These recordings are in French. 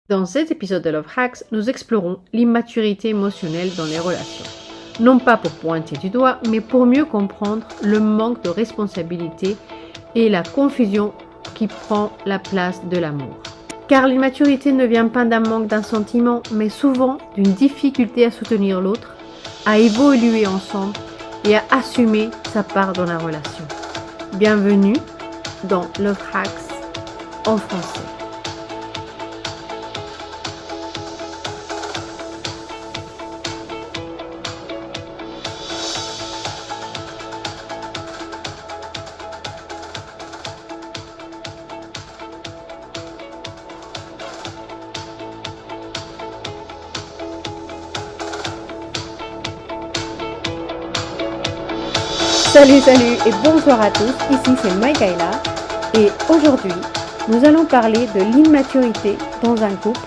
Dans cet épisode de Love Hacks, nous explorons l'immaturité émotionnelle dans les relations. Non pas pour pointer du doigt, mais pour mieux comprendre le manque de responsabilité et la confusion qui prend la place de l'amour. Car l'immaturité ne vient pas d'un manque d'un sentiment, mais souvent d'une difficulté à soutenir l'autre, à évoluer ensemble et à assumer sa part dans la relation. Bienvenue dans Love Hacks en français. Salut et bonsoir à tous, ici c'est Maïkaïla et aujourd'hui nous allons parler de l'immaturité dans un couple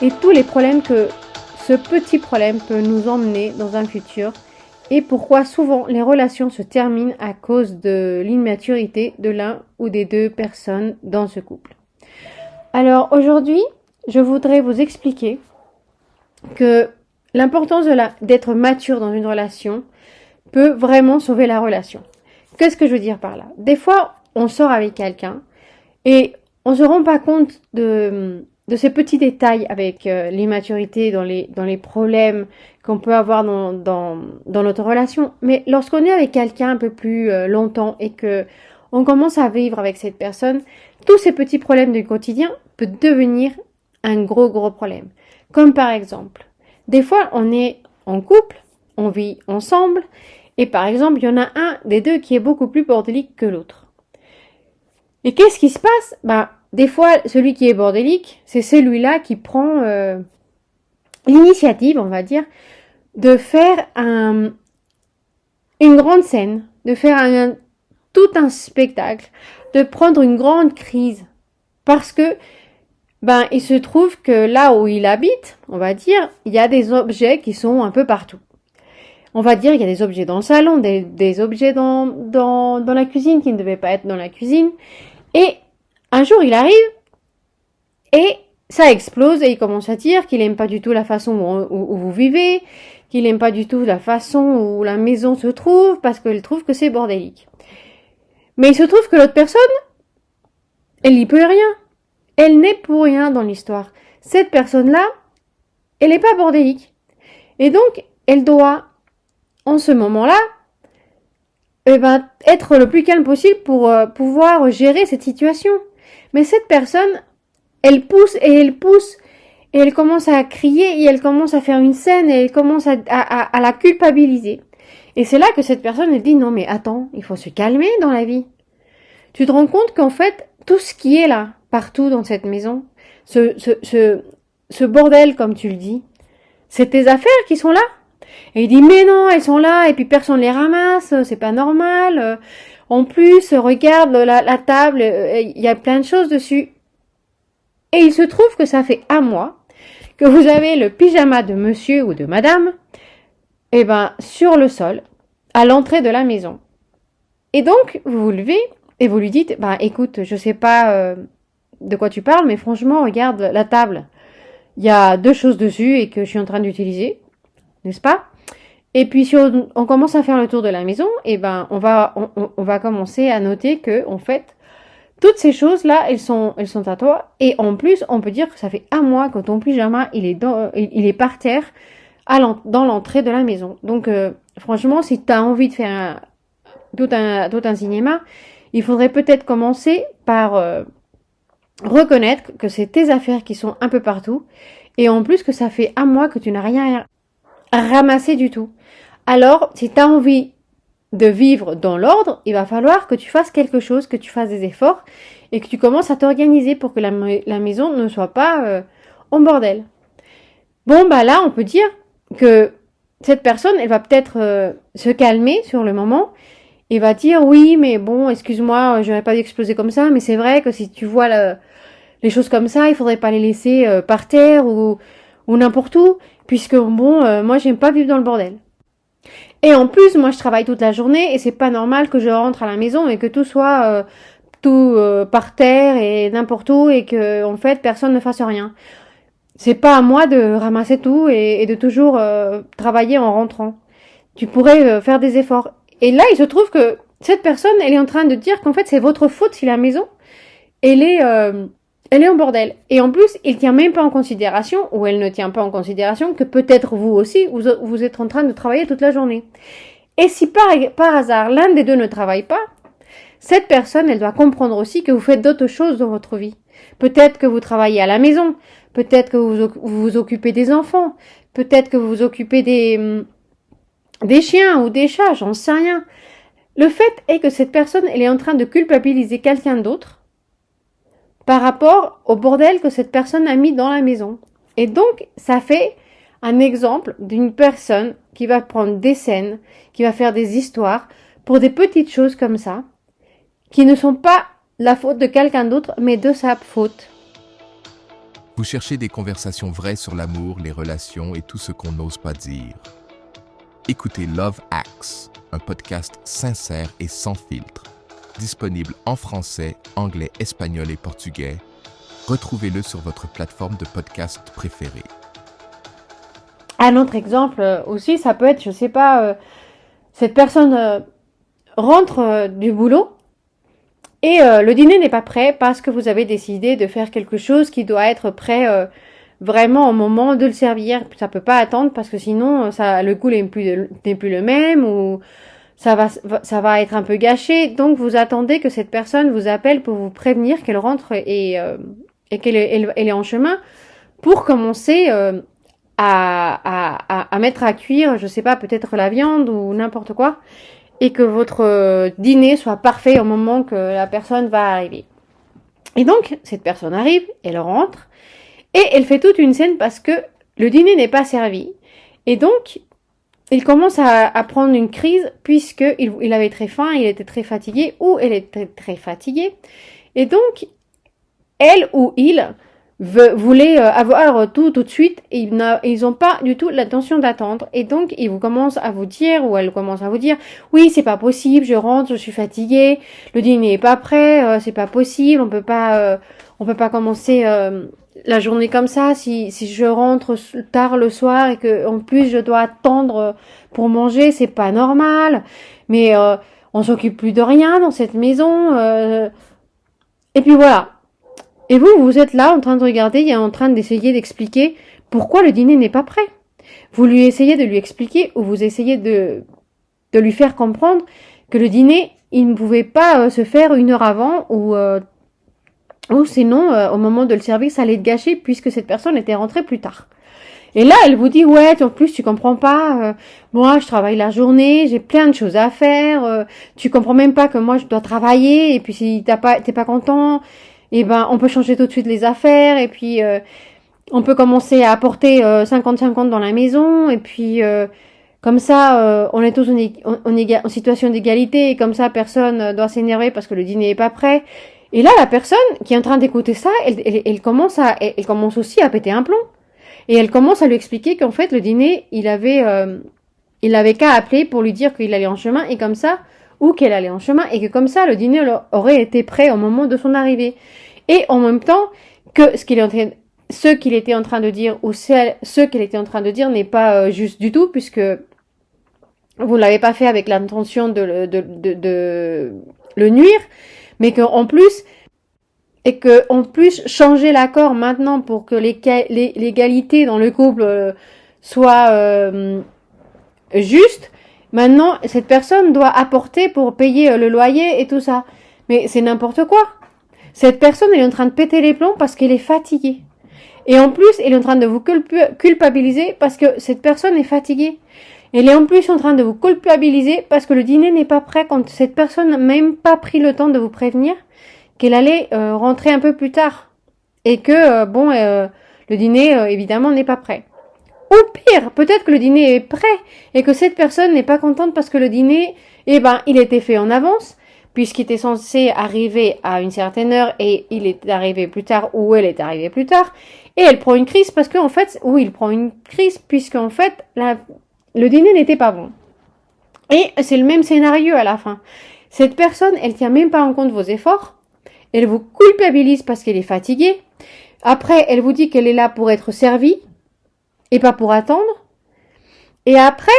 et tous les problèmes que ce petit problème peut nous emmener dans un futur et pourquoi souvent les relations se terminent à cause de l'immaturité de l'un ou des deux personnes dans ce couple. Alors aujourd'hui je voudrais vous expliquer que l'importance d'être mature dans une relation peut vraiment sauver la relation. Qu'est-ce que je veux dire par là? Des fois, on sort avec quelqu'un et on se rend pas compte de ces petits détails avec l'immaturité dans les problèmes qu'on peut avoir dans notre relation. Mais lorsqu'on est avec quelqu'un un peu plus longtemps et que on commence à vivre avec cette personne, tous ces petits problèmes du quotidien peuvent devenir un gros problème. Comme par exemple, des fois, on est en couple, on vit ensemble, et par exemple, il y en a un des deux qui est beaucoup plus bordélique que l'autre. Et qu'est-ce qui se passe? Des fois, celui qui est bordélique, c'est celui-là qui prend l'initiative, on va dire, de faire une grande scène, de faire tout un spectacle, de prendre une grande crise. Parce que, il se trouve que là où il habite, on va dire, il y a des objets qui sont un peu partout. On va dire qu'il y a des objets dans le salon, des objets dans la cuisine qui ne devaient pas être dans la cuisine. Et un jour, il arrive et ça explose et il commence à dire qu'il n'aime pas du tout la façon où vous vivez, qu'il n'aime pas du tout la façon où la maison se trouve parce qu'il trouve que c'est bordélique. Mais il se trouve que l'autre personne, elle n'y peut rien. Elle n'est pour rien dans l'histoire. Cette personne-là, elle n'est pas bordélique. Et donc, elle doit en ce moment-là, être le plus calme possible pour pouvoir gérer cette situation. Mais cette personne, elle pousse et elle commence à crier et elle commence à faire une scène et elle commence à la culpabiliser. Et c'est là que cette personne, elle dit non mais attends, il faut se calmer dans la vie. Tu te rends compte qu'en fait, tout ce qui est là, partout dans cette maison, ce bordel comme tu le dis, c'est tes affaires qui sont là. Et il dit mais non, elles sont là et puis personne les ramasse, c'est pas normal. En plus, regarde la table, il y a plein de choses dessus. Et il se trouve que ça fait un mois que vous avez le pyjama de monsieur ou de madame sur le sol à l'entrée de la maison. Et donc vous vous levez et vous lui dites écoute, je sais pas de quoi tu parles mais franchement, regarde la table. Il y a 2 choses dessus et que je suis en train d'utiliser. N'est-ce pas? Et puis si on commence à faire le tour de la maison, on va commencer à noter que en fait toutes ces choses là elles sont à toi et en plus on peut dire que ça fait un mois que ton pyjama il est par terre dans l'entrée de la maison. Donc franchement si tu as envie de faire tout un cinéma, il faudrait peut-être commencer par reconnaître que c'est tes affaires qui sont un peu partout et en plus que ça fait un mois que tu n'as rien à ramasser du tout. Alors, si tu as envie de vivre dans l'ordre, il va falloir que tu fasses quelque chose, que tu fasses des efforts et que tu commences à t'organiser pour que la maison ne soit pas en bordel. Bon, là, on peut dire que cette personne, elle va peut-être se calmer sur le moment et va dire oui, mais bon, excuse-moi, j'aurais pas dû exploser comme ça, mais c'est vrai que si tu vois les choses comme ça, il faudrait pas les laisser par terre ou n'importe où. Puisque moi j'aime pas vivre dans le bordel. Et en plus, moi je travaille toute la journée et c'est pas normal que je rentre à la maison et que tout soit par terre et n'importe où et que en fait personne ne fasse rien. c'est pas à moi de ramasser tout et de toujours travailler en rentrant. Tu pourrais faire des efforts. Et là, il se trouve que cette personne, elle est en train de dire qu'en fait, c'est votre faute si la maison, elle est, euh, elle est en bordel. Et en plus, il tient même pas en considération, ou elle ne tient pas en considération, que peut-être vous aussi, vous êtes en train de travailler toute la journée. Et si par hasard, l'un des deux ne travaille pas, cette personne, elle doit comprendre aussi que vous faites d'autres choses dans votre vie. Peut-être que vous travaillez à la maison, peut-être que vous vous occupez des enfants, peut-être que vous vous occupez des chiens ou des chats, j'en sais rien. Le fait est que cette personne, elle est en train de culpabiliser quelqu'un d'autre par rapport au bordel que cette personne a mis dans la maison. Et donc, ça fait un exemple d'une personne qui va prendre des scènes, qui va faire des histoires pour des petites choses comme ça, qui ne sont pas la faute de quelqu'un d'autre, mais de sa faute. Vous cherchez des conversations vraies sur l'amour, les relations et tout ce qu'on n'ose pas dire. Écoutez Love Hacks, un podcast sincère et sans filtre. Disponible en français, anglais, espagnol et portugais. Retrouvez-le sur votre plateforme de podcast préférée. Un autre exemple aussi, ça peut être, je sais pas, cette personne rentre du boulot et le dîner n'est pas prêt parce que vous avez décidé de faire quelque chose qui doit être prêt vraiment au moment de le servir. Ça peut pas attendre parce que sinon le goût n'est plus le même ou ça va être un peu gâché. Donc vous attendez que cette personne vous appelle pour vous prévenir qu'elle rentre et qu'elle est en chemin pour commencer à mettre à cuire, je sais pas, peut-être la viande ou n'importe quoi, et que votre dîner soit parfait au moment que la personne va arriver. Et donc, cette personne arrive, elle rentre, et elle fait toute une scène parce que le dîner n'est pas servi. Et donc, il commence à prendre une crise puisqu'il avait très faim, il était très fatigué, ou elle était très fatiguée. Et donc, elle ou il voulait avoir tout de suite et ils n'ont pas du tout l'intention d'attendre et donc ils vous commencent à vous dire ou elle commence à vous dire oui c'est pas possible, je rentre, je suis fatiguée, le dîner est pas prêt, c'est pas possible, on peut pas commencer la journée comme ça si je rentre tard le soir et que en plus je dois attendre pour manger, c'est pas normal, mais on s'occupe plus de rien dans cette maison et puis voilà. Et vous êtes là en train de regarder et en train d'essayer d'expliquer pourquoi le dîner n'est pas prêt. Vous lui essayez de lui expliquer ou vous essayez de lui faire comprendre que le dîner, il ne pouvait pas se faire une heure avant ou sinon, au moment de le servir, ça allait être gâché puisque cette personne était rentrée plus tard. Et là, elle vous dit, ouais, en plus, tu comprends pas, moi, je travaille la journée, j'ai plein de choses à faire, tu comprends même pas que moi, je dois travailler, et puis si t'es pas content, eh ben, on peut changer tout de suite les affaires, et puis, on peut commencer à apporter 50-50 dans la maison, et puis, comme ça, on est tous en situation d'égalité, et comme ça, personne doit s'énerver parce que le dîner est pas prêt. Et là, la personne qui est en train d'écouter ça, elle commence aussi à péter un plomb. Et elle commence à lui expliquer qu'en fait, le dîner, il avait qu'à appeler pour lui dire qu'il allait en chemin et comme ça, ou qu'elle allait en chemin et que comme ça, le dîner aurait été prêt au moment de son arrivée. Et en même temps, que ce qu'il était en train de dire ou ce qu'elle était en train de dire n'est pas juste du tout puisque vous ne l'avez pas fait avec l'intention de le nuire, mais qu'en plus, changer l'accord maintenant pour que l'égalité dans le couple soit juste. Maintenant, cette personne doit apporter pour payer le loyer et tout ça. Mais c'est n'importe quoi. Cette personne, elle est en train de péter les plombs parce qu'elle est fatiguée. Et en plus, elle est en train de vous culpabiliser parce que cette personne est fatiguée. Elle est en plus en train de vous culpabiliser parce que le dîner n'est pas prêt quand cette personne n'a même pas pris le temps de vous prévenir qu'elle allait rentrer un peu plus tard et que le dîner évidemment n'est pas prêt. Ou pire, peut-être que le dîner est prêt et que cette personne n'est pas contente parce que le dîner, il était fait en avance puisqu'il était censé arriver à une certaine heure et il est arrivé plus tard ou elle est arrivée plus tard et elle prend une crise parce qu'en fait, il prend une crise puisqu'en fait le dîner n'était pas bon. Et c'est le même scénario à la fin. Cette personne, elle tient même pas en compte vos efforts. Elle vous culpabilise parce qu'elle est fatiguée. Après, elle vous dit qu'elle est là pour être servie et pas pour attendre. Et après,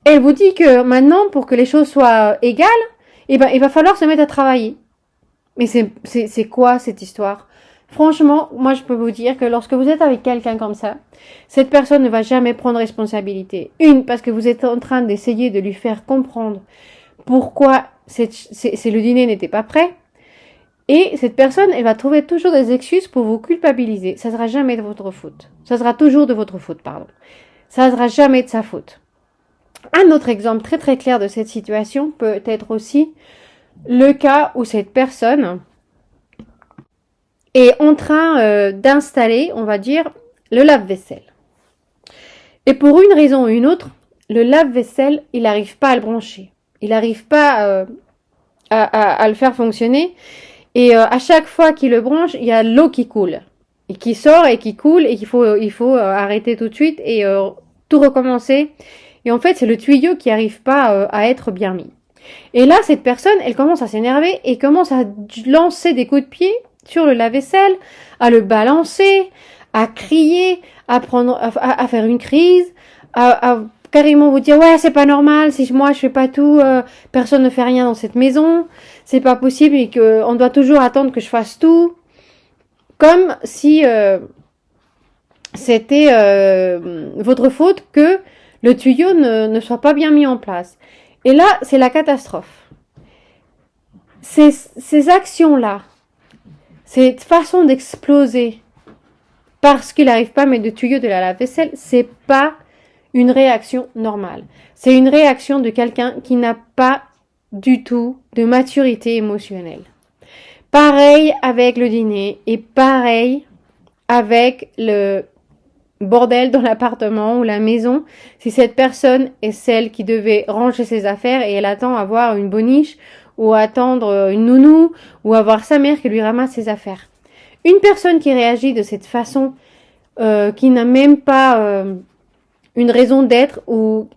elle vous dit que maintenant, pour que les choses soient égales, il va falloir se mettre à travailler. Mais c'est quoi cette histoire? Franchement, moi je peux vous dire que lorsque vous êtes avec quelqu'un comme ça, cette personne ne va jamais prendre responsabilité. Parce que vous êtes en train d'essayer de lui faire comprendre pourquoi le dîner n'était pas prêt. Et cette personne, elle va trouver toujours des excuses pour vous culpabiliser. Ça sera jamais de votre faute. Ça sera toujours de votre faute, pardon. Ça sera jamais de sa faute. Un autre exemple très très clair de cette situation peut être aussi le cas où cette personne est en train d'installer, on va dire, le lave-vaisselle. Et pour une raison ou une autre, le lave-vaisselle, il n'arrive pas à le brancher. Il n'arrive pas à le faire fonctionner. Et à chaque fois qu'il le branche, il y a l'eau qui coule. Et qui sort et qui coule et qu'il faut arrêter tout de suite et tout recommencer. Et en fait, c'est le tuyau qui n'arrive pas à être bien mis. Et là, cette personne, elle commence à s'énerver et commence à lancer des coups de pied sur le lave-vaisselle, à le balancer, à crier, à faire une crise, à carrément vous dire ouais c'est pas normal, si moi je fais pas tout, personne ne fait rien dans cette maison, c'est pas possible et que on doit toujours attendre que je fasse tout, comme si c'était votre faute que le tuyau ne soit pas bien mis en place. Et là c'est la catastrophe. Ces actions-là, cette façon d'exploser parce qu'il n'arrive pas à mettre de tuyau de la lave-vaisselle, c'est pas une réaction normale. C'est une réaction de quelqu'un qui n'a pas du tout de maturité émotionnelle. Pareil avec le dîner et pareil avec le bordel dans l'appartement ou la maison. Si cette personne est celle qui devait ranger ses affaires et elle attend avoir une boniche ou attendre une nounou ou avoir sa mère qui lui ramasse ses affaires. Une personne qui réagit de cette façon, qui n'a même pas une raison d'être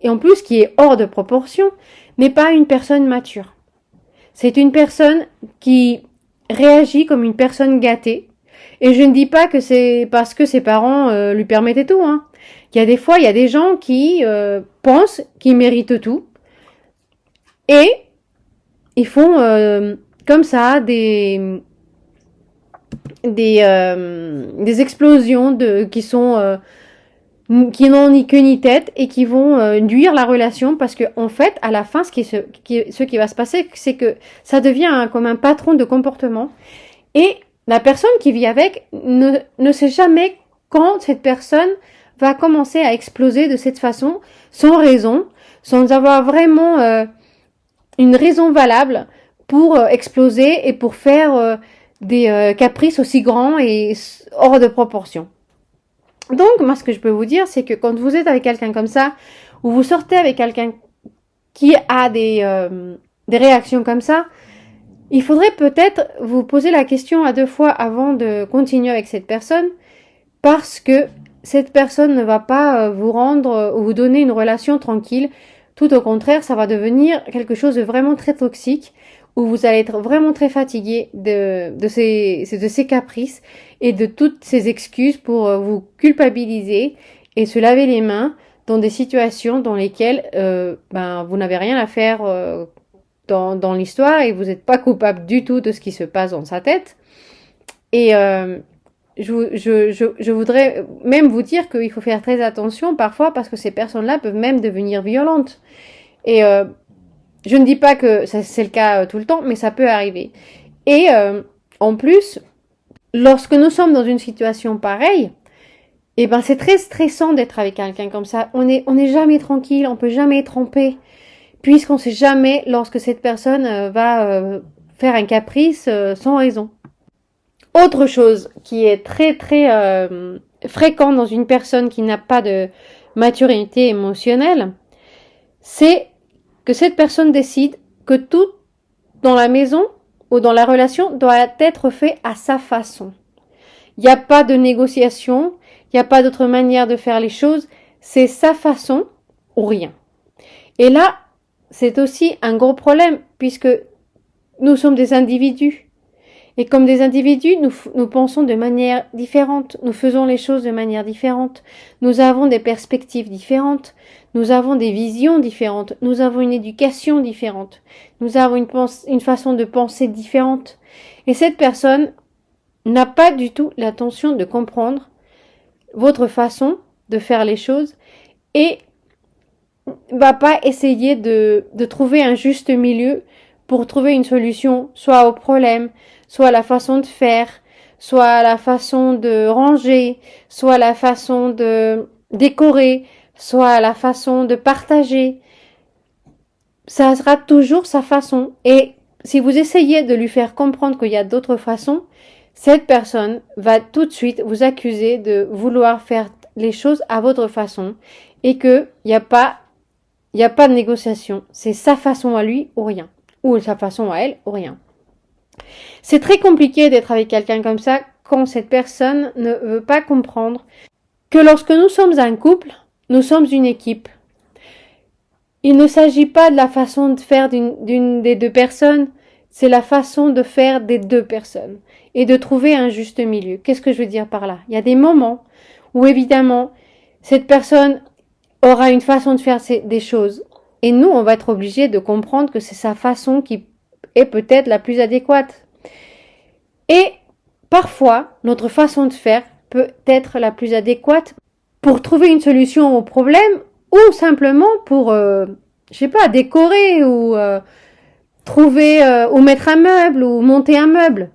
et en plus qui est hors de proportion, n'est pas une personne mature. C'est une personne qui réagit comme une personne gâtée. Et je ne dis pas que c'est parce que ses parents lui permettaient tout. Hein. Il y a des fois, il y a des gens qui pensent qu'ils méritent tout. Et ils font comme ça des explosions qui n'ont ni queue ni tête et qui vont nuire la relation parce que en fait à la fin ce qui va se passer c'est que ça devient comme un patron de comportement et la personne qui vit avec ne sait jamais quand cette personne va commencer à exploser de cette façon sans raison, sans avoir vraiment une raison valable pour exploser et pour faire des caprices aussi grands et hors de proportion. Donc, moi, ce que je peux vous dire, c'est que quand vous êtes avec quelqu'un comme ça, ou vous sortez avec quelqu'un qui a des réactions comme ça, il faudrait peut-être vous poser la question à 2 fois avant de continuer avec cette personne, parce que cette personne ne va pas vous rendre ou vous donner une relation tranquille. Tout au contraire, ça va devenir quelque chose de vraiment très toxique, où vous allez être vraiment très fatigué de ces caprices et de toutes ces excuses pour vous culpabiliser et se laver les mains dans des situations dans lesquelles vous n'avez rien à faire dans l'histoire et vous n'êtes pas coupable du tout de ce qui se passe dans sa tête. Et je voudrais même vous dire qu'il faut faire très attention parfois parce que ces personnes-là peuvent même devenir violentes. Et je ne dis pas que c'est le cas tout le temps, mais ça peut arriver. Et en plus, lorsque nous sommes dans une situation pareille, c'est très stressant d'être avec quelqu'un comme ça. On est jamais tranquille, on peut jamais être en paix, puisqu'on sait jamais lorsque cette personne va faire un caprice sans raison. Autre chose qui est très très fréquent dans une personne qui n'a pas de maturité émotionnelle, c'est que cette personne décide que tout dans la maison ou dans la relation doit être fait à sa façon. Il n'y a pas de négociation, il n'y a pas d'autre manière de faire les choses, c'est sa façon ou rien. Et là, c'est aussi un gros problème puisque nous sommes des individus. Et comme des individus, nous pensons de manière différente, nous faisons les choses de manière différente, nous avons des perspectives différentes, nous avons des visions différentes, nous avons une éducation différente, nous avons une façon de penser différente. Et cette personne n'a pas du tout l'intention de comprendre votre façon de faire les choses et va pas essayer de trouver un juste milieu pour trouver une solution, soit au problème, soit à la façon de faire, soit à la façon de ranger, soit à la façon de décorer, soit à la façon de partager. Ça sera toujours sa façon. Et si vous essayez de lui faire comprendre qu'il y a d'autres façons, cette personne va tout de suite vous accuser de vouloir faire les choses à votre façon et qu'il n'y a pas de négociation. C'est sa façon à lui ou rien. Ou sa façon à elle ou rien. C'est très compliqué d'être avec quelqu'un comme ça quand cette personne ne veut pas comprendre que lorsque nous sommes un couple, nous sommes une équipe. Il ne s'agit pas de la façon de faire d'une des deux personnes, c'est la façon de faire des deux personnes et de trouver un juste milieu. Qu'est-ce que je veux dire par là? Il y a des moments où évidemment cette personne aura une façon de faire des choses et nous on va être obligés de comprendre que c'est sa façon qui est peut-être la plus adéquate. Et parfois notre façon de faire peut être la plus adéquate pour trouver une solution au problème ou simplement pour décorer ou trouver ou mettre un meuble ou monter un meuble.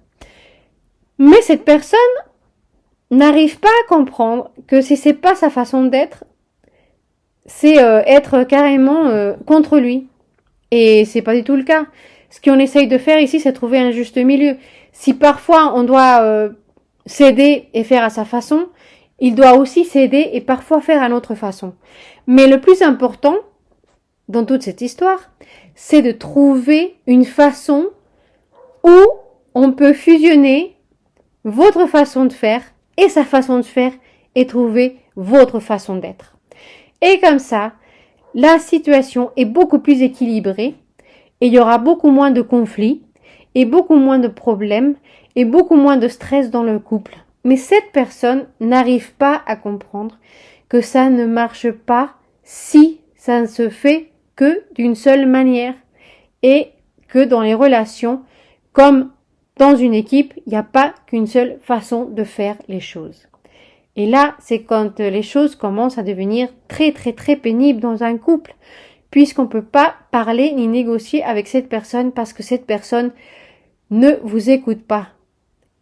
Mais cette personne n'arrive pas à comprendre que si c'est pas sa façon d'être, c'est être carrément contre lui. Et c'est pas du tout le cas. Ce qu'on essaye de faire ici, c'est trouver un juste milieu. Si parfois on doit céder et faire à sa façon, il doit aussi céder et parfois faire à notre façon. Mais le plus important dans toute cette histoire, c'est de trouver une façon où on peut fusionner votre façon de faire et sa façon de faire et trouver votre façon d'être. Et comme ça, la situation est beaucoup plus équilibrée et il y aura beaucoup moins de conflits et beaucoup moins de problèmes et beaucoup moins de stress dans le couple. Mais cette personne n'arrive pas à comprendre que ça ne marche pas si ça ne se fait que d'une seule manière et que dans les relations, comme dans une équipe, il n'y a pas qu'une seule façon de faire les choses. Et là, c'est quand les choses commencent à devenir très très très pénibles dans un couple, puisqu'on ne peut pas parler ni négocier avec cette personne parce que cette personne ne vous écoute pas.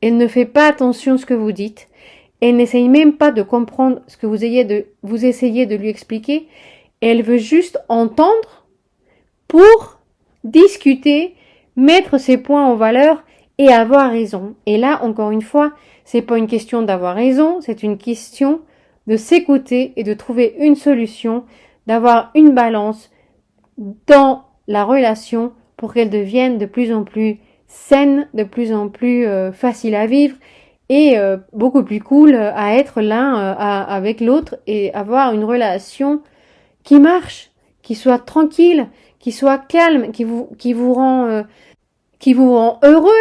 Elle ne fait pas attention à ce que vous dites. Elle n'essaye même pas de comprendre ce que vous essayez de lui expliquer. Elle veut juste entendre pour discuter, mettre ses points en valeur et avoir raison. Et là, encore une fois, c'est pas une question d'avoir raison, c'est une question de s'écouter et de trouver une solution, d'avoir une balance dans la relation pour qu'elle devienne de plus en plus saine, de plus en plus facile à vivre et beaucoup plus cool à être l'un avec l'autre et avoir une relation qui marche, qui soit tranquille, qui soit calme, qui vous rend heureux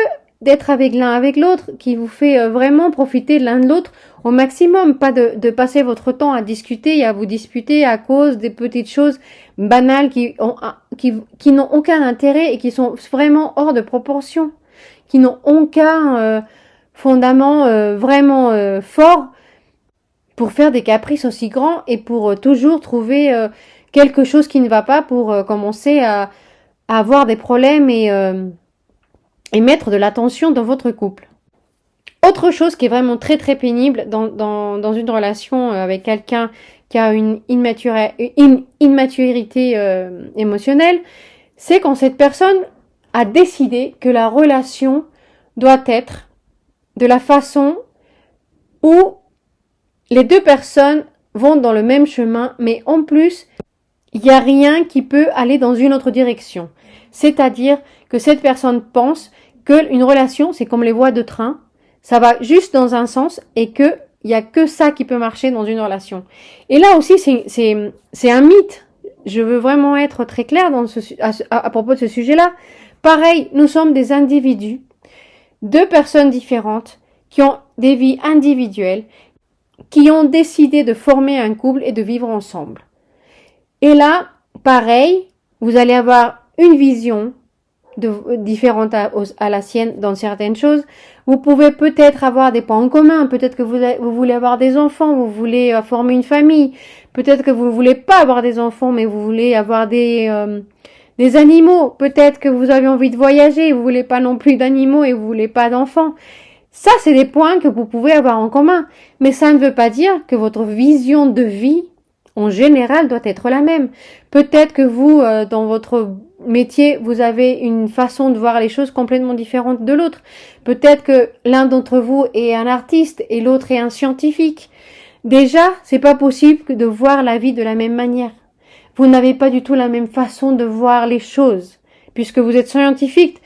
d'être avec l'un avec l'autre, qui vous fait vraiment profiter de l'un de l'autre au maximum, pas de passer votre temps à discuter et à vous disputer à cause des petites choses banales qui n'ont aucun intérêt et qui sont vraiment hors de proportion, qui n'ont aucun fondament vraiment fort pour faire des caprices aussi grands et pour toujours trouver quelque chose qui ne va pas pour commencer à avoir des problèmes et mettre de l'attention dans votre couple. Autre chose qui est vraiment très très pénible dans une relation avec quelqu'un qui a une immaturité émotionnelle, c'est quand cette personne a décidé que la relation doit être de la façon où les deux personnes vont dans le même chemin, mais en plus, il n'y a rien qui peut aller dans une autre direction. C'est-à-dire que cette personne pense qu'une relation, c'est comme les voies de train, ça va juste dans un sens et que il y a que ça qui peut marcher dans une relation. Et là aussi, c'est un mythe. Je veux vraiment être très claire à propos de ce sujet-là. Pareil, nous sommes des individus. deux personnes différentes qui ont des vies individuelles, qui ont décidé de former un couple et de vivre ensemble. Et là, pareil, vous allez avoir une vision différente à la sienne dans certaines choses. Vous pouvez peut-être avoir des points en commun, peut-être que vous voulez avoir des enfants, vous voulez former une famille, peut-être que vous ne voulez pas avoir des enfants, mais vous voulez avoir des animaux, peut-être que vous avez envie de voyager, vous voulez pas non plus d'animaux et vous voulez pas d'enfants. Ça, c'est des points que vous pouvez avoir en commun, mais ça ne veut pas dire que votre vision de vie en général doit être la même. Peut-être que vous, dans votre métier, vous avez une façon de voir les choses complètement différente de l'autre. Peut-être que l'un d'entre vous est un artiste et l'autre est un scientifique. Déjà, c'est pas possible de voir la vie de la même manière. Vous n'avez pas du tout la même façon de voir les choses. Puisque vous êtes scientifique,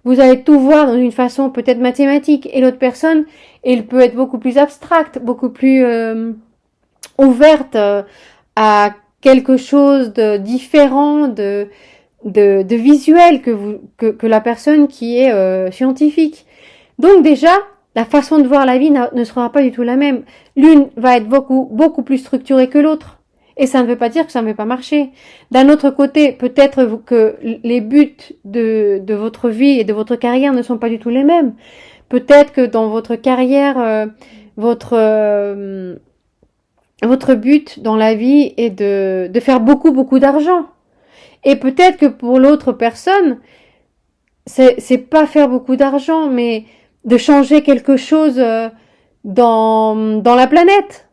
vous allez tout voir dans une façon peut-être mathématique et l'autre personne, elle peut être beaucoup plus abstracte, beaucoup plus ouverte à quelque chose de différent, de visuel que la personne qui est scientifique. Donc déjà, la façon de voir la vie ne sera pas du tout la même. L'une va être beaucoup plus structurée que l'autre. Et ça ne veut pas dire que ça ne va pas marcher. D'un autre côté, peut-être que les buts de votre vie et de votre carrière ne sont pas du tout les mêmes. Peut-être que dans votre carrière, votre but dans la vie est de faire beaucoup d'argent. Et peut-être que pour l'autre personne, c'est pas faire beaucoup d'argent, mais de changer quelque chose dans la planète.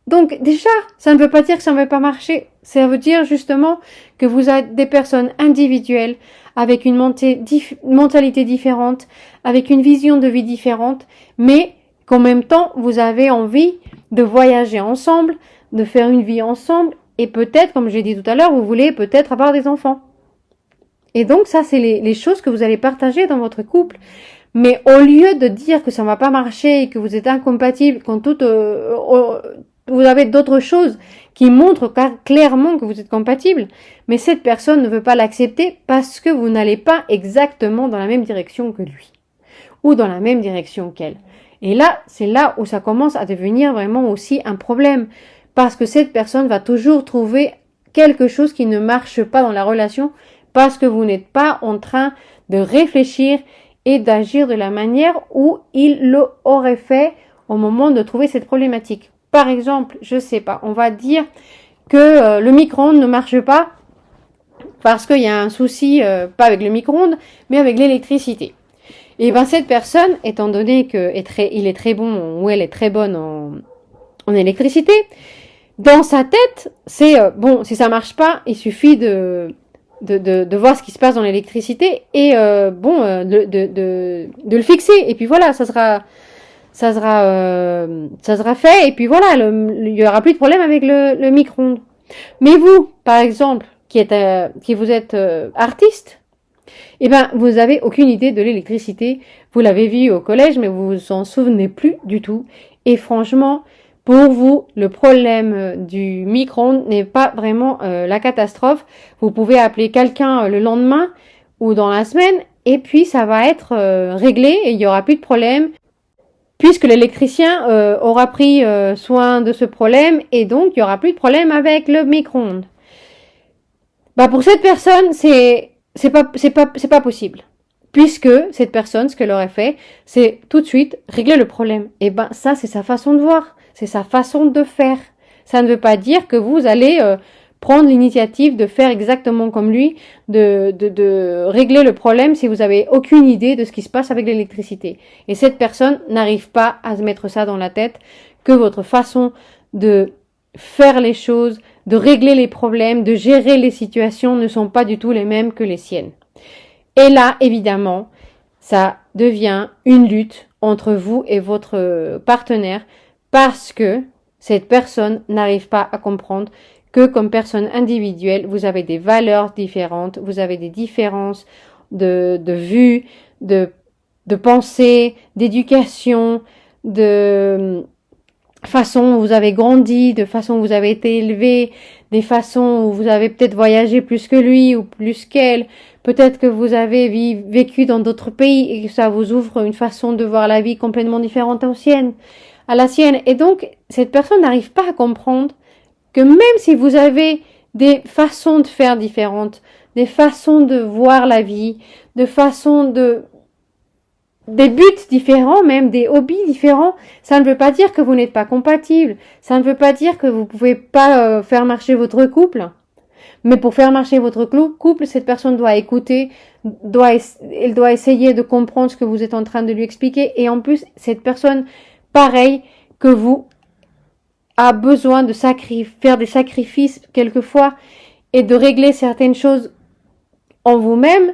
Donc déjà, ça ne veut pas dire que ça ne va pas marcher. Ça veut dire justement que vous êtes des personnes individuelles avec une mentalité différente, avec une vision de vie différente, mais qu'en même temps, vous avez envie de voyager ensemble, de faire une vie ensemble, et peut-être, comme j'ai dit tout à l'heure, vous voulez peut-être avoir des enfants. Et donc ça, c'est les choses que vous allez partager dans votre couple. Mais au lieu de dire que ça ne va pas marcher et que vous êtes incompatibles, quand vous avez d'autres choses qui montrent clairement que vous êtes compatibles, mais cette personne ne veut pas l'accepter parce que vous n'allez pas exactement dans la même direction que lui ou dans la même direction qu'elle. Et là, c'est là où ça commence à devenir vraiment aussi un problème parce que cette personne va toujours trouver quelque chose qui ne marche pas dans la relation parce que vous n'êtes pas en train de réfléchir et d'agir de la manière où il l'aurait fait au moment de trouver cette problématique. Par exemple, je sais pas, on va dire que le micro-ondes ne marche pas parce qu'il y a un souci, pas avec le micro-ondes, mais avec l'électricité. Et ben cette personne, étant donné qu'il est très bon ou elle est très bonne en électricité, dans sa tête, c'est bon, si ça marche pas, il suffit de voir ce qui se passe dans l'électricité et de le fixer. Et puis voilà, ça sera fait et puis voilà, il y aura plus de problème avec le micro-ondes. Mais vous, par exemple, qui vous êtes artiste, eh ben vous avez aucune idée de l'électricité. Vous l'avez vu au collège, mais vous vous en souvenez plus du tout. Et franchement, pour vous, le problème du micro-ondes n'est pas vraiment la catastrophe. Vous pouvez appeler quelqu'un le lendemain ou dans la semaine et puis ça va être réglé et il n'y aura plus de problème puisque l'électricien aura pris soin de ce problème et donc il n'y aura plus de problème avec le micro-ondes. Bah pour cette personne, c'est pas possible. Puisque cette personne, ce qu'elle aurait fait, c'est tout de suite régler le problème. Et ben ça, c'est sa façon de voir, c'est sa façon de faire. Ça ne veut pas dire que vous allez prendre l'initiative de faire exactement comme lui, de régler le problème si vous avez aucune idée de ce qui se passe avec l'électricité. Et cette personne n'arrive pas à se mettre ça dans la tête, que votre façon de faire les choses, de régler les problèmes, de gérer les situations ne sont pas du tout les mêmes que les siennes. Et là, évidemment, ça devient une lutte entre vous et votre partenaire parce que cette personne n'arrive pas à comprendre que comme personne individuelle, vous avez des valeurs différentes, vous avez des différences de vues, de pensée, d'éducation, de façons où vous avez grandi, de façon où vous avez été élevé, des façons où vous avez peut-être voyagé plus que lui ou plus qu'elle. Peut-être que vous avez vécu dans d'autres pays et que ça vous ouvre une façon de voir la vie complètement différente à la sienne. Et donc, cette personne n'arrive pas à comprendre que même si vous avez des façons de faire différentes, des façons de voir la vie, des buts différents, même des hobbies différents, ça ne veut pas dire que vous n'êtes pas compatibles. Ça ne veut pas dire que vous pouvez pas faire marcher votre couple. Mais pour faire marcher votre couple, cette personne doit écouter, elle doit essayer de comprendre ce que vous êtes en train de lui expliquer. Et en plus, cette personne, pareil que vous, a besoin de faire des sacrifices quelquefois et de régler certaines choses en vous-même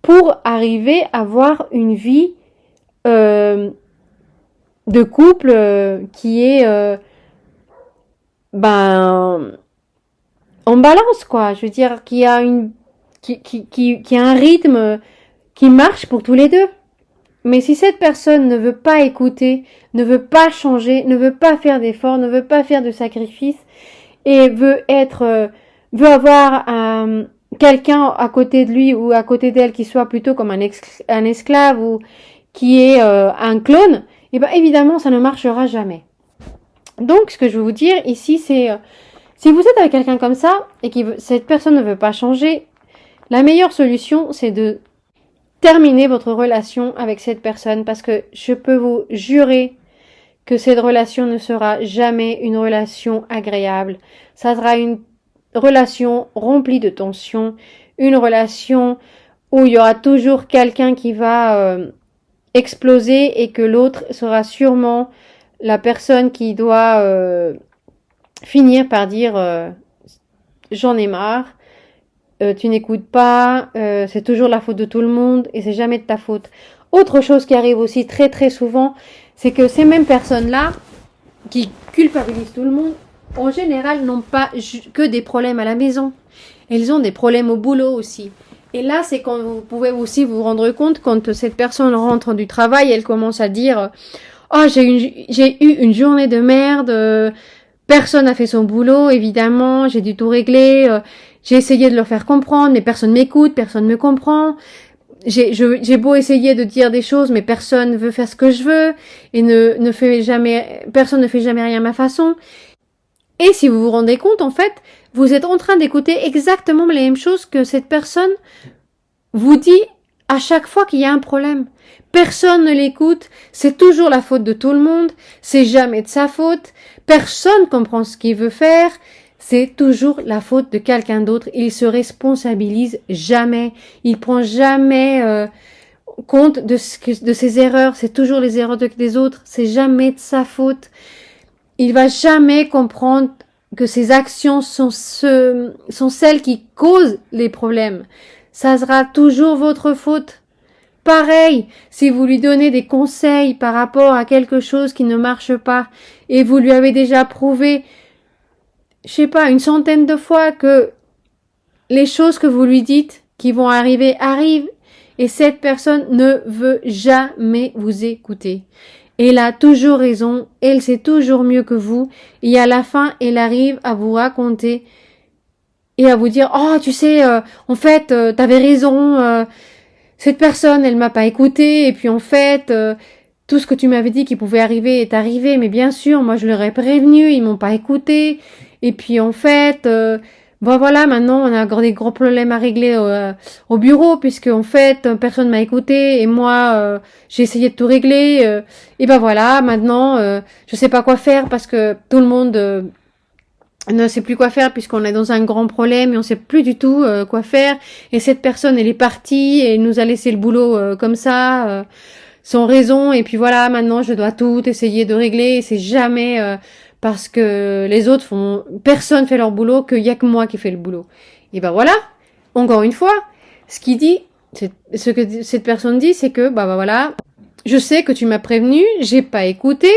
pour arriver à avoir une vie de couple qui est en balance, quoi. Je veux dire, qui a un rythme qui marche pour tous les deux. Mais si cette personne ne veut pas écouter, ne veut pas changer, ne veut pas faire d'efforts, ne veut pas faire de sacrifices et veut avoir quelqu'un à côté de lui ou à côté d'elle qui soit plutôt comme un esclave ou qui est un clone, et ben évidemment ça ne marchera jamais. Donc ce que je veux vous dire ici c'est si vous êtes avec quelqu'un comme ça et que cette personne ne veut pas changer, la meilleure solution c'est de terminer votre relation avec cette personne parce que je peux vous jurer que cette relation ne sera jamais une relation agréable. Ça sera une relation remplie de tensions, une relation où il y aura toujours quelqu'un qui va exploser et que l'autre sera sûrement la personne qui doit finir par dire j'en ai marre, tu n'écoutes pas, c'est toujours la faute de tout le monde et c'est jamais de ta faute. Autre chose qui arrive aussi très très souvent, c'est que ces mêmes personnes-là qui culpabilisent tout le monde, en général n'ont pas que des problèmes à la maison. Elles ont des problèmes au boulot aussi. Et là, c'est quand vous pouvez aussi vous rendre compte quand cette personne rentre du travail, elle commence à dire « Oh, j'ai eu une journée de merde, personne n'a fait son boulot, évidemment, j'ai dû tout régler, j'ai essayé de leur faire comprendre, mais personne m'écoute, personne me comprend. J'ai beau essayer de dire des choses, mais personne ne veut faire ce que je veux et personne ne fait jamais rien à ma façon. » Et si vous vous rendez compte, en fait, vous êtes en train d'écouter exactement les mêmes choses que cette personne vous dit à chaque fois qu'il y a un problème. Personne ne l'écoute, c'est toujours la faute de tout le monde, c'est jamais de sa faute, personne comprend ce qu'il veut faire, c'est toujours la faute de quelqu'un d'autre. Il se responsabilise jamais, il prend jamais compte de ses erreurs, c'est toujours les erreurs des autres, c'est jamais de sa faute. Il va jamais comprendre que ses actions sont celles qui causent les problèmes. Ça sera toujours votre faute. Pareil, si vous lui donnez des conseils par rapport à quelque chose qui ne marche pas et vous lui avez déjà prouvé, je sais pas, 100 de fois que les choses que vous lui dites qui vont arriver arrivent et cette personne ne veut jamais vous écouter. Elle a toujours raison, elle sait toujours mieux que vous, et à la fin, elle arrive à vous raconter et à vous dire « Oh, tu sais, en fait, t'avais raison, cette personne, elle m'a pas écouté, et puis en fait, tout ce que tu m'avais dit qui pouvait arriver est arrivé, mais bien sûr, moi je leur ai prévenu, ils m'ont pas écouté, et puis en fait... bon voilà, maintenant on a encore des gros problèmes à régler au bureau puisque en fait personne m'a écouté et moi j'ai essayé de tout régler et ben voilà, maintenant je sais pas quoi faire parce que tout le monde ne sait plus quoi faire puisqu'on est dans un grand problème et on sait plus du tout quoi faire et cette personne elle est partie et elle nous a laissé le boulot comme ça sans raison et puis voilà, maintenant je dois tout essayer de régler et c'est jamais parce que les autres personne fait leur boulot, qu'il y a que moi qui fais le boulot. Et ben voilà, encore une fois, ce que cette personne dit, c'est que, voilà, je sais que tu m'as prévenu, j'ai pas écouté,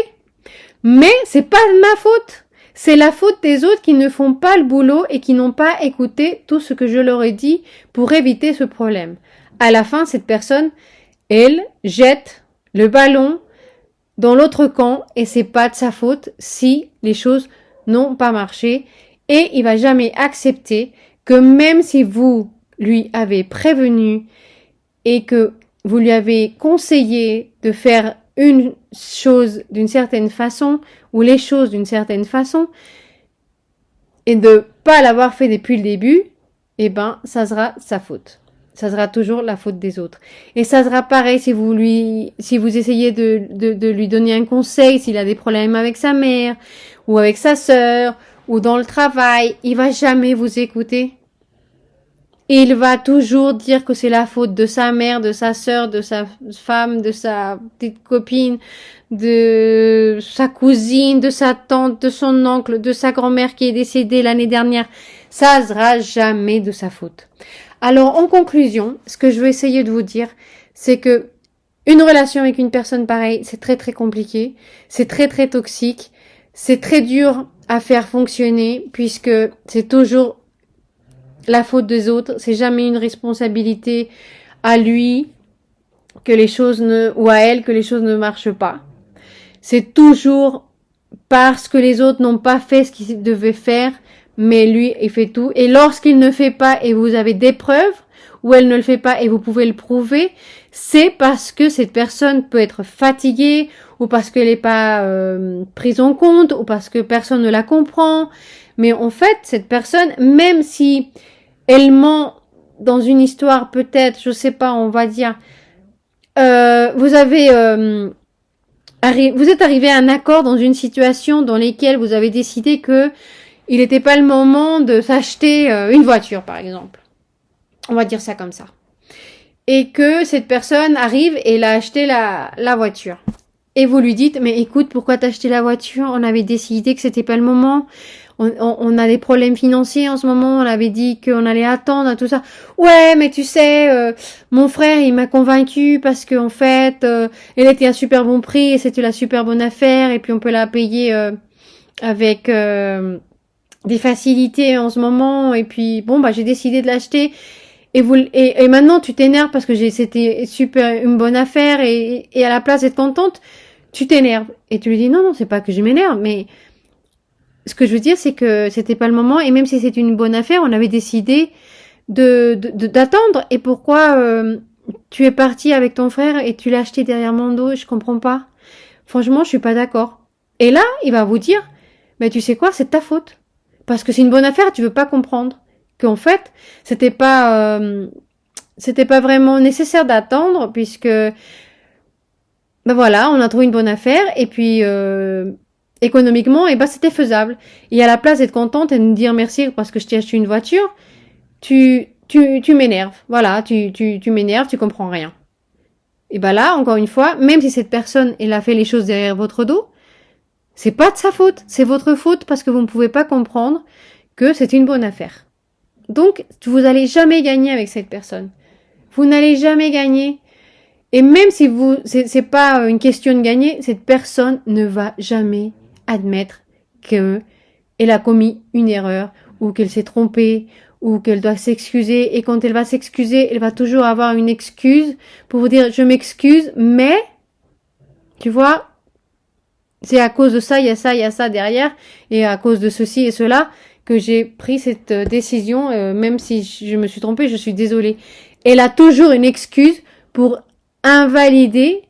mais c'est pas de ma faute. C'est la faute des autres qui ne font pas le boulot et qui n'ont pas écouté tout ce que je leur ai dit pour éviter ce problème. À la fin, cette personne, elle jette le ballon dans l'autre camp et c'est pas de sa faute si les choses n'ont pas marché et il va jamais accepter que même si vous lui avez prévenu et que vous lui avez conseillé de faire une chose d'une certaine façon ou les choses d'une certaine façon et de pas l'avoir fait depuis le début, eh ben, ça sera sa faute. Ça sera toujours la faute des autres. Et ça sera pareil si vous essayez de lui donner un conseil, s'il a des problèmes avec sa mère, ou avec sa sœur, ou dans le travail, il va jamais vous écouter. Et il va toujours dire que c'est la faute de sa mère, de sa sœur, de sa femme, de sa petite copine, de sa cousine, de sa tante, de son oncle, de sa grand-mère qui est décédée l'année dernière. Ça sera jamais de sa faute. Alors, en conclusion, ce que je veux essayer de vous dire, c'est que une relation avec une personne pareille, c'est très très compliqué, c'est très très toxique, c'est très dur à faire fonctionner puisque c'est toujours la faute des autres, c'est jamais une responsabilité à lui que les choses ou à elle que les choses ne marchent pas. C'est toujours parce que les autres n'ont pas fait ce qu'ils devaient faire, mais lui, il fait tout. Et lorsqu'il ne fait pas et vous avez des preuves, ou elle ne le fait pas et vous pouvez le prouver, c'est parce que cette personne peut être fatiguée, ou parce qu'elle n'est pas prise en compte, ou parce que personne ne la comprend. Mais en fait, cette personne, même si elle ment dans une histoire, peut-être, je sais pas, on va dire, vous êtes arrivé à un accord dans une situation dans laquelle vous avez décidé que il n'était pas le moment de s'acheter une voiture, par exemple. On va dire ça comme ça. Et que cette personne arrive et elle a acheté la voiture. Et vous lui dites, mais écoute, pourquoi t'as acheté la voiture? On avait décidé que c'était pas le moment. On a des problèmes financiers en ce moment. On avait dit qu'on allait attendre, tout ça. Ouais, mais tu sais, mon frère, il m'a convaincu parce qu'en fait, elle était à super bon prix et c'était la super bonne affaire. Et puis on peut la payer avec des facilités en ce moment. Et puis bon, bah j'ai décidé de l'acheter. Et maintenant tu t'énerves parce que c'était super une bonne affaire et à la place d'être contente, tu t'énerves. Et tu lui dis non, c'est pas que je m'énerve, mais ce que je veux dire, c'est que c'était pas le moment et même si c'était une bonne affaire, on avait décidé d'attendre. Et pourquoi tu es parti avec ton frère et tu l'as acheté derrière mon dos? Je comprends pas. Franchement, je suis pas d'accord. Et là, il va vous dire, mais tu sais quoi, c'est ta faute. Parce que c'est une bonne affaire, tu veux pas comprendre qu'en fait, c'était pas vraiment nécessaire d'attendre puisque ben voilà, on a trouvé une bonne affaire et puis économiquement, et ben c'était faisable. Et à la place d'être contente et de me dire merci parce que je t'ai acheté une voiture, tu m'énerves. Voilà, tu m'énerves, tu comprends rien. Et ben là, encore une fois, même si cette personne elle a fait les choses derrière votre dos, c'est pas de sa faute, c'est votre faute parce que vous ne pouvez pas comprendre que c'est une bonne affaire. Donc, vous n'allez jamais gagner avec cette personne. Vous n'allez jamais gagner. Et même si c'est pas une question de gagner, cette personne ne va jamais admettre qu'elle a commis une erreur ou qu'elle s'est trompée ou qu'elle doit s'excuser. Et quand elle va s'excuser, elle va toujours avoir une excuse pour vous dire je m'excuse, mais tu vois, c'est à cause de ça, il y a ça derrière et à cause de ceci et cela que j'ai pris cette décision, même si je me suis trompée, je suis désolée. Elle a toujours une excuse pour invalider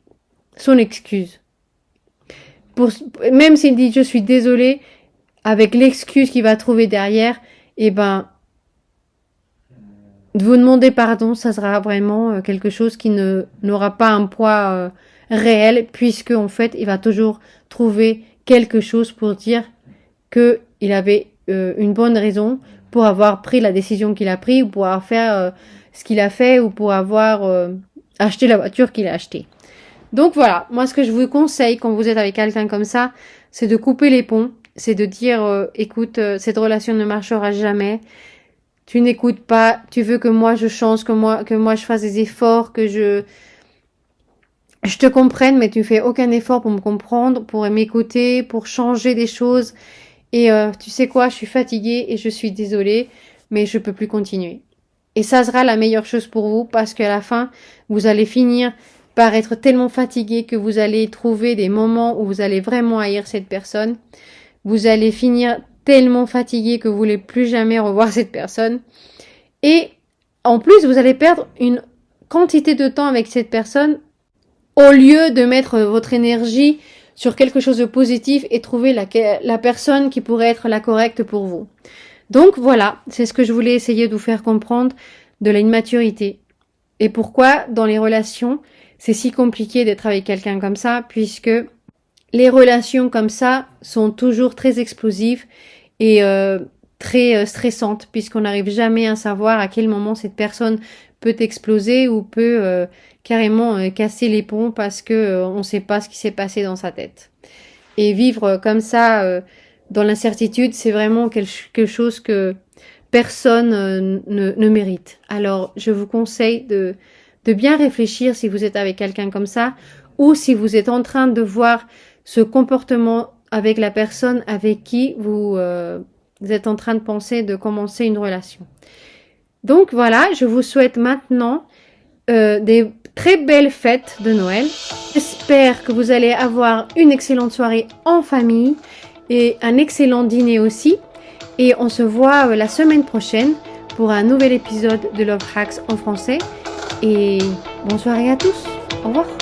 son excuse. Même s'il dit je suis désolée, avec l'excuse qu'il va trouver derrière, eh ben, de vous demander pardon, ça sera vraiment quelque chose qui n'aura pas un poids réel, puisque en fait, il va toujours trouver quelque chose pour dire que il avait une bonne raison pour avoir pris la décision qu'il a prise ou pour avoir fait ce qu'il a fait ou pour avoir acheté la voiture qu'il a achetée. Donc voilà, moi ce que je vous conseille quand vous êtes avec quelqu'un comme ça, c'est de couper les ponts, c'est de dire écoute, cette relation ne marchera jamais. Tu n'écoutes pas, tu veux que moi je change, que moi je fasse des efforts, que je te comprenne, mais tu fais aucun effort pour me comprendre, pour m'écouter, pour changer des choses. Et tu sais quoi, je suis fatiguée et je suis désolée, mais je peux plus continuer. Et ça sera la meilleure chose pour vous parce qu'à la fin, vous allez finir par être tellement fatigué que vous allez trouver des moments où vous allez vraiment haïr cette personne. Vous allez finir tellement fatigué que vous voulez plus jamais revoir cette personne. Et en plus, vous allez perdre une quantité de temps avec cette personne au lieu de mettre votre énergie sur quelque chose de positif et trouver la personne qui pourrait être la correcte pour vous. Donc voilà, c'est ce que je voulais essayer de vous faire comprendre de l'immaturité. Et pourquoi dans les relations, c'est si compliqué d'être avec quelqu'un comme ça, puisque les relations comme ça sont toujours très explosives et très stressantes, puisqu'on n'arrive jamais à savoir à quel moment cette personne peut exploser ou peut carrément casser les ponts parce que on ne sait pas ce qui s'est passé dans sa tête. Et vivre comme ça dans l'incertitude, c'est vraiment quelque chose que personne ne mérite. Alors, je vous conseille de bien réfléchir si vous êtes avec quelqu'un comme ça ou si vous êtes en train de voir ce comportement avec la personne avec qui vous êtes en train de penser de commencer une relation. Donc voilà, je vous souhaite maintenant des très belles fêtes de Noël. J'espère que vous allez avoir une excellente soirée en famille et un excellent dîner aussi. Et on se voit la semaine prochaine pour un nouvel épisode de Love Hacks en français. Et bonne soirée à tous. Au revoir.